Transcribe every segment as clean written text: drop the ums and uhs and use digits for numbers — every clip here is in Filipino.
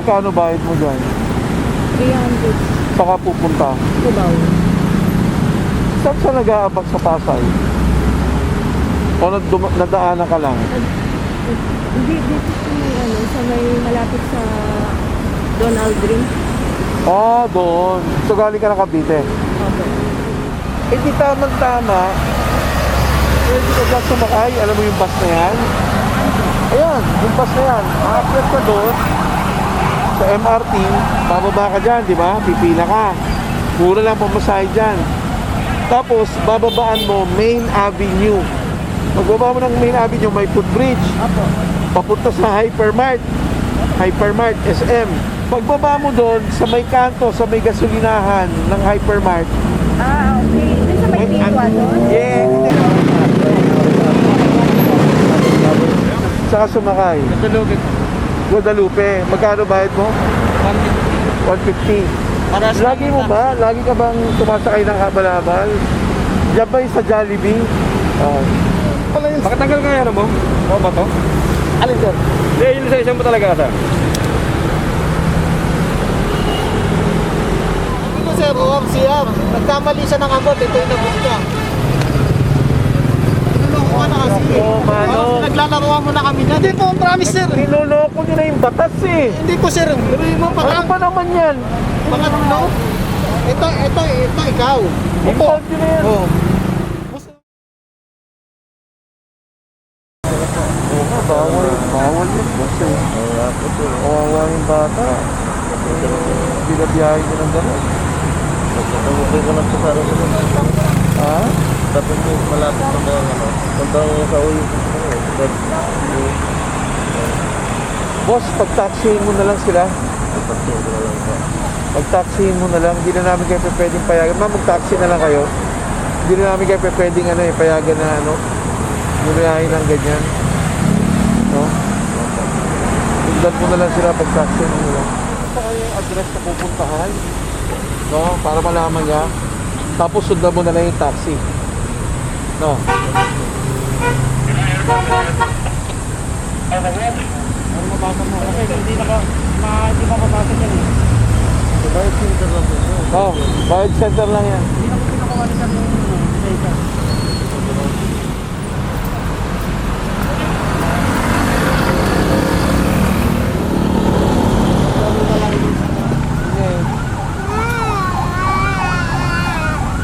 Magkano bayad mo dyan? 300. Saka pupunta. Cubao. Saan ka nag-aabak sa Pasay? O nadaanan ka lang? Hindi, dito sa may, sa may malapit sa Donald Green. Ah, doon. So galing ka na Cavite. Opo. Eh di tamang-tama. Pwede ka dyan sumakay. Alam mo yung bus na yan? Ayan, yung bus na yan. Aakyat ka doon sa MRT. Bababa ka dyan, di ba? Pipila ka. Mura lang pamasahe dyan. Tapos, bababaan mo Main Avenue. Magbaba mo ng Main Avenue, may footbridge. Opo. Papunta sa Hypermart. Hypermart, SM. Pagbaba mo doon, sa may kanto, sa may gasolinahan ng Hypermart. Ah, okay. Doon sa may Pitwa doon? Yeah. Saka sumakay. Guadalupe. Magkano bayad mo? 150. Lagi mo ba? Lagi ka bang tumasakay ng habal-habal? Diyan ba yung sa Jollibee? Makatanggal ka yan mo? O ba to? Alin sir? Hindi, yung lisensya mo talaga sir. Ano sir, ORCR. Nagkamali siya ng abot. Ito yung nabot niya. Niloloko na kasi. Oo, mano. Naglalaroan mo na kami na. Hindi po, promise sir. Niloloko nyo na yung batas eh. Hindi po sir. Pero mo Ano ba naman yan? pangatlo. Ito, ikaw. Impulse nyo na yan. Oh. Oo nga, bawal yun. Kasi kawawa yung bata. Hindi na biyahe ko ng gano'n. Nagkakabukay ka lang sa araw sa Ha? dapat mo malapit na ba Tandang sa uwi Boss, pag-taxihin mo na lang sila. Pag-taxihin mo na lang. Hindi na namin kayo pwedeng payagan. Ma'am, mag-taxi na lang kayo. Hindi na namin kayo pwedeng payagan na bumiyahin ng ganyan. No? Tignan mo na lang sila pag-taxi mo nila. Ito kayo yung address na pupuntahan. No? Para malaman niya. Tapos sundan mo na lang yung taxi. No? Ano mabasa mo? Kasi hindi ka mabasa yan eh. Bayad center lang po. No, bayad center lang yan. Hindi na ko pinakuha ni sir ng data.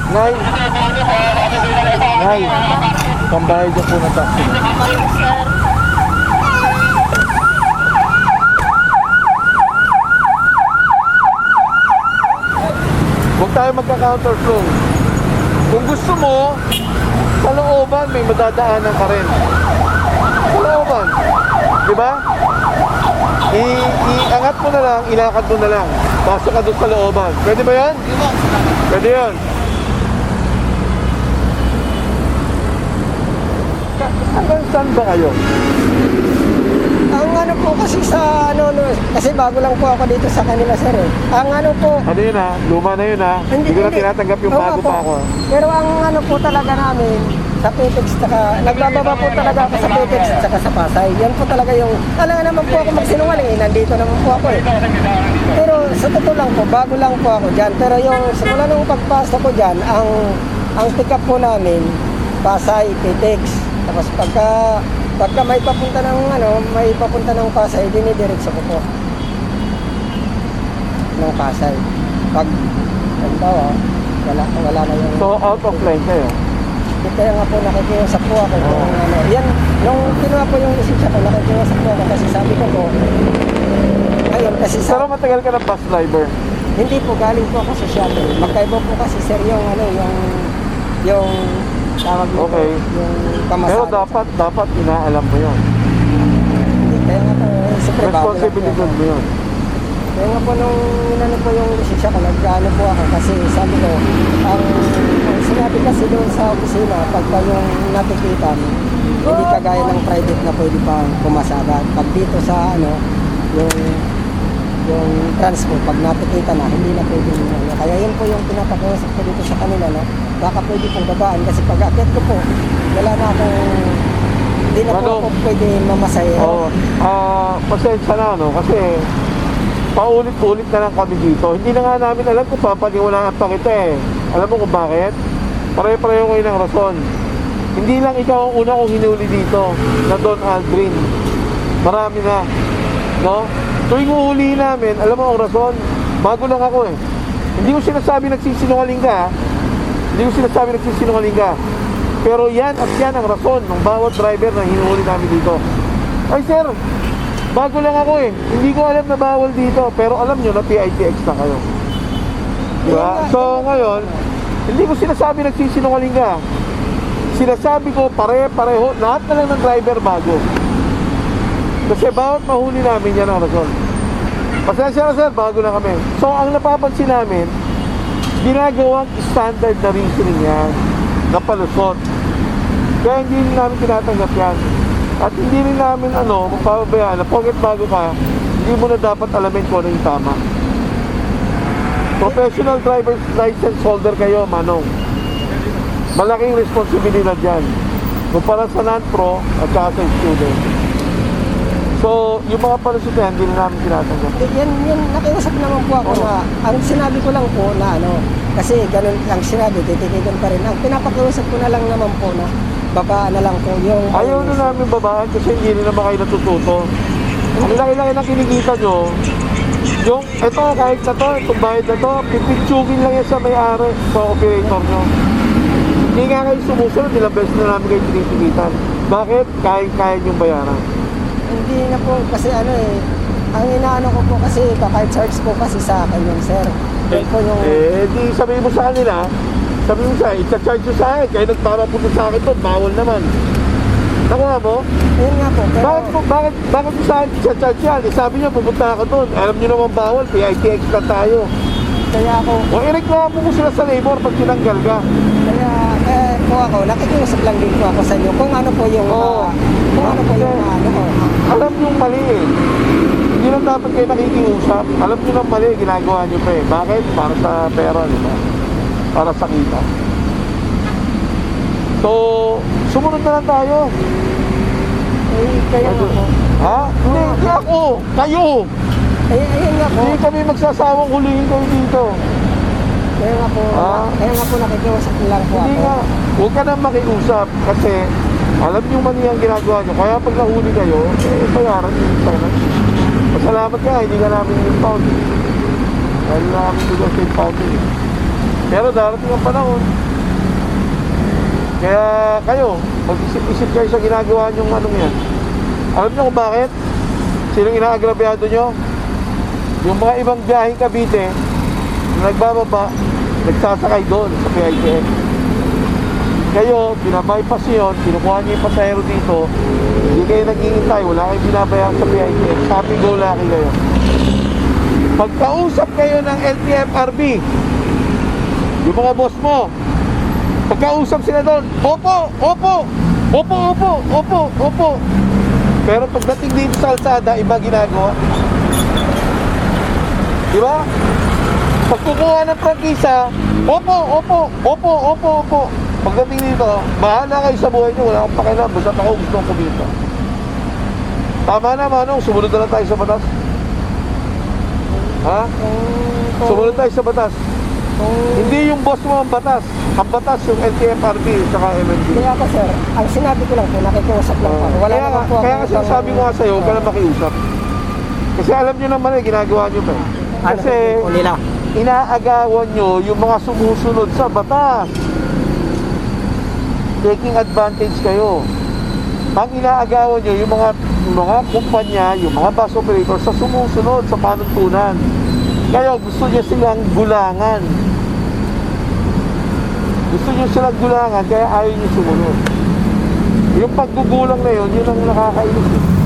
Nay! Nay! Pambayad niyo po ng taxi. Huwag tayo magka-counterflow. Kung gusto mo, sa looban may madadaanan ka rin. Sa looban. Diba? Iangat mo na lang, ilakad mo na lang. Pasok ka doon sa looban. Pwede ba yan? Pwede yan. Hanggang saan ba kayo? Ang ano po kasi sa kasi bago lang po ako dito sa kanila sir eh. Ang ano po, Ano yun ha? Luma na yun ha? Hindi ko na tinatanggap yung Oo bago po. pa ako. Pero ang ano po talaga namin sa Petex nagbababa po talaga ako sa Petex tsaka sa Pasay. Yan po talaga yung, alam naman po ako magsinungaling eh, nandito naman po ako eh. Pero sa totoo lang po, bago lang po ako dyan. Pero yung simula nung pagpasok ko dyan, ang pick up po namin, Pasay, Petex. Tapos pagka may papunta ng Pasay, dinidiretso ko po ng Pasay. Pag wala na yung... So out of line kayo? Kaya nga po nakikiusap po ako kung yan, nung kinuha po yung lisensya ko, nakikiusap po ako kasi sabi ko po, ayun kasi Pero matagal ka na bus driver. hindi po, galing po ako sa shuttle. Magkaiba po kasi sir yung yung tawag mo Okay. yung pamasahe. Pero dapat inaalam mo yun. Kaya nga po, siyempre bago lang po Responsibilidad ako. mo yun. Kaya nga po nung inano po yung lisensya ko, nag-ano po ako kasi sabi ko, ang sinabi kasi doon sa opisina, pagka yung nakikita mo, hindi kagaya ng private na pwede pa pumasada. Pag dito sa yung transport, pag nakikita na, hindi na pwede nyo. Kaya yun po yung pinapakiusap ko dito sa kanila, no? Baka pwede pong babaan kasi pag akit ko po, wala na akong, hindi na po ako pwede mamasaya. Oo. Pasensya na, no? Kasi paulit-ulit na lang kami dito. Hindi na nga namin alam kung papaniwalaan pa kita eh. Alam mo kung bakit? Pare-pareho kayo ng rason. Hindi lang ikaw ang una kong hinuli dito na Don Aldrin. Marami na. No? Tuwing uhuli namin, alam mo ang rason? Bago lang ako eh. Hindi ko sinasabi nagsisinungaling ka ha? Hindi ko sinasabi nagsisinungaling ka. Pero yan at yan ang rason ng bawat driver na hinuhuli namin dito. Ay sir, bago lang ako eh. Hindi ko alam na bawal dito. Pero alam nyo na PITX na kayo. Diba? So ngayon, hindi ko sinasabi nagsisinungaling ka. Sinasabi ko pare-pareho, lahat na lang ng driver bago. Kasi bawat mahuli namin yan ang rason. Pasensya na sir, bago na kami. So ang napapansin namin, ginagawang standard na reasoning yan na palusot. Kaya hindi rin namin tinatanggap yan. At hindi rin namin mapapabayaan na porket bago ka, hindi mo na dapat alamin kung ano yung tama. Professional driver's license holder kayo, manong. Malaking responsibilidad yan. Kumpara sa non-pro at saka sa student. So, yung mga palusot yan, hindi na namin tinatanggap. Yan, nakiusap naman po ako na, ang sinabi ko lang po na kasi ganun ang sinabi, titikigan pa rin. Ang pinapakiusap ko na lang naman po na, babaan na lang po yung... Ayaw na namin babaan kasi hindi rin naman kayo natututo. Ang laki-laki na kinikita nyo, yung, ito, kahit na to, itong bayad na to, pipitsugin lang yan sa may-ari, sa operator nyo. Hindi nga kayo sumusunod, ilang beses na namin kayo tinitikitan. Bakit? Kaya yung bayaran. Hindi na po, kasi ang inaano ko po kasi, kahit charge po kasi sa akin yung sir. Yun po yung... di sabihin mo sa kanila, sabihin mo sa akin, i-charge nyo sa akin, kaya nagparapunta sa akin doon, bawal naman. Nakuha mo? Yun nga po, pero... Bakit mo sa akin i-charge yan? Sabi nyo, pupunta ako doon. Alam nyo naman bawal, PITX na tayo. Kaya ako... O ireklamo mo sila sa labor pag tinanggal ka. Kaya po ako, nakikiusap lang din po ako sa inyo kung ano po yung... kung ano po yung Alam nyo mali eh. Hindi lang dapat kayo nakikiusap. Alam nyo lang mali, ginagawa nyo pa eh. Bakit? Para sa pera, di ba? Para sa kita. So, sumunod na lang tayo. Kaya nga po. Ha? Hindi ako. Kayo. Ayun nga po. Hindi kami magsasawang hulihin kayo dito. Kaya nga po, nakikiusap lang po Hindi ako. nga. Huwag ka nang makiusap kasi alam nyo mali ang ginagawa nyo. Kaya pag nahuli kayo, bayaran nyo yung finance. Pasalamat ka, hindi ka namin impound. Dahil na namin lugar sa impounding. Pero darating ang panahon. Kaya kayo, mag-isip-isip kayo sa ginagawa nyong yan. Alam nyo kung bakit? Sinong inaagrabyado nyo? Yung mga ibang biyaheng Cavite na nagbababa, nagsasakay doon sa PITX. Kayo, binabypass nyo yun, kinukuha nyo yung pasahero dito, hindi kayo naghihintay, wala kayong binabayaan sa PITX, happy go lucky kayo. Pagkausap kayo ng LTFRB, yung mga boss mo, pagkausap sila doon, opo, opo, opo, opo, opo, opo. Pero pagdating dito sa alsada, iba ginagawa. Diba? Pagkukuha ng prangkisa, opo, opo, opo, opo, opo. Pagdating dito, bahala kayo sa buhay nyo, wala akong pakialam, basta ako gusto kong kumita. Tama na, Manong, sumunod na lang tayo sa batas. Ha? Sumunod tayo sa batas. Hindi yung boss mo ang batas. Ang batas yung LTFRB saka MND. Kaya ako sir, ang sinabi ko lang po, nakikiusap lang po. Wala naman po ako. Kaya kasi sabi ko nga sa'yo, huwag ka na makiusap. Kasi alam nyo naman eh, ginagawa nyo pa eh. Kasi nila? inaagawan nyo yung mga sumusunod sa batas. Taking advantage kayo. Ang inaagawan nyo yung mga kumpanya, yung mga bus operators sa sumusunod sa panuntunan. Kaya gusto nyo silang gulangan. Gusto nyo silang gulangan, kaya ayaw nyo sumunod. Yung paggugulang na yun, yun ang nakakainis.